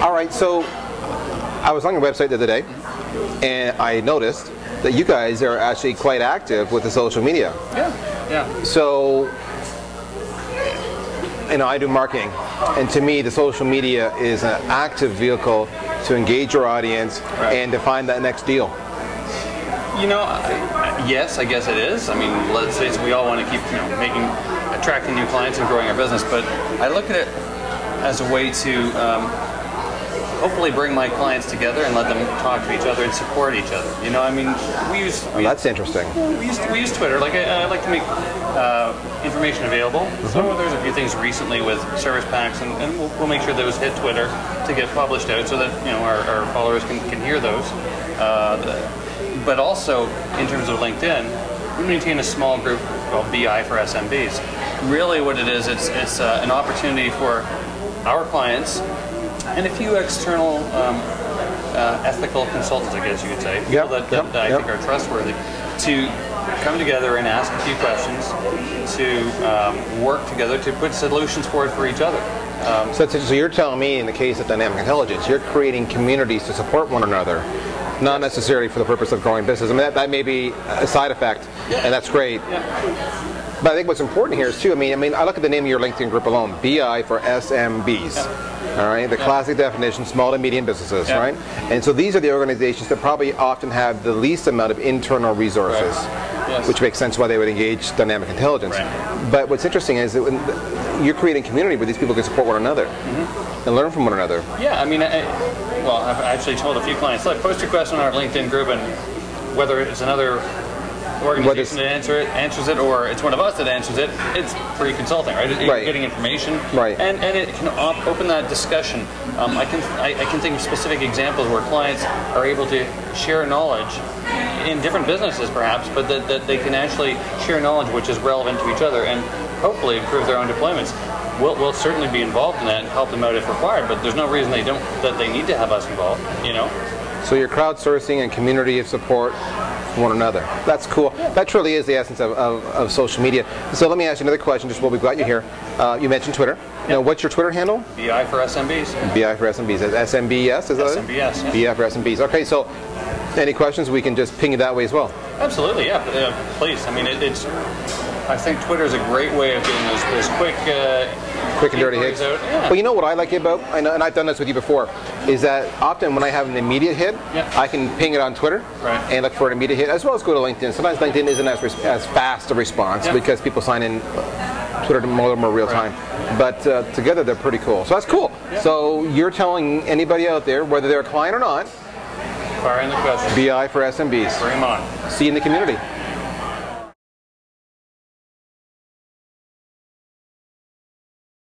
All right, so I was on your website the other day, and I noticed that you guys are actually quite active with the social media. Yeah. So, I do marketing, and to me, the social media is an active vehicle to engage your audience and to find that next deal. Yes, I guess it is. I mean, let's face it, we all want to keep, attracting new clients and growing our business, but I look at it as a way to hopefully bring my clients together and let them talk to each other and support each other. That's interesting. We use Twitter. I like to make information available. So there's a few things recently with service packs, and we'll make sure those hit Twitter to get published out so that our followers can hear those. But also in terms of LinkedIn, we maintain a small group called BIforSMBs. Really, what it is, it's an opportunity for our clients and a few external ethical consultants, I guess you could say, people that I think are trustworthy, to come together and ask a few questions, to work together to put solutions forward for each other. So you're telling me, in the case of dynamic intelligence, you're creating communities to support one another, not necessarily for the purpose of growing business. I mean, that may be a side effect, and that's great. But I think what's important here is too, I mean, I look at the name of your LinkedIn group alone, BIforSMBs. All right, the classic definition, small to medium businesses, right? And so these are the organizations that probably often have the least amount of internal resources, which makes sense why they would engage dynamic intelligence. But what's interesting is that when you're creating community where these people can support one another and learn from one another. Yeah, I mean, I've actually told a few clients, look, post your question on our LinkedIn group, and whether it's another organization that answers it, or it's one of us that answers it, it's free consulting, right? You're getting information, and it can open that discussion. I can think of specific examples where clients are able to share knowledge in different businesses, perhaps, but that they can actually share knowledge which is relevant to each other and hopefully improve their own deployments. We'll certainly be involved in that and help them out if required, but there's no reason that they need to have us involved, So you're crowdsourcing and community of support one another. That's cool. That truly is the essence of social media. So let me ask you another question, just while we've got you here. You mentioned Twitter. Now, what's your Twitter handle? BIforSMBs. BIforSMBs. SMBS, is that SMBS, it? BIforSMBs. Okay, so any questions, we can just ping you that way as well. Absolutely, yeah. Please. I mean, I think Twitter is a great way of getting those quick and dirty hits. Well, you know what I like about, and I've done this with you before, is that often when I have an immediate hit, I can ping it on Twitter and look for an immediate hit, as well as go to LinkedIn. Sometimes LinkedIn isn't as fast a response because people sign in Twitter to more real time. But together they're pretty cool. So that's cool. So you're telling anybody out there, whether they're a client or not, fire in the question. BIforSMBs. Bring them on. See you in the community.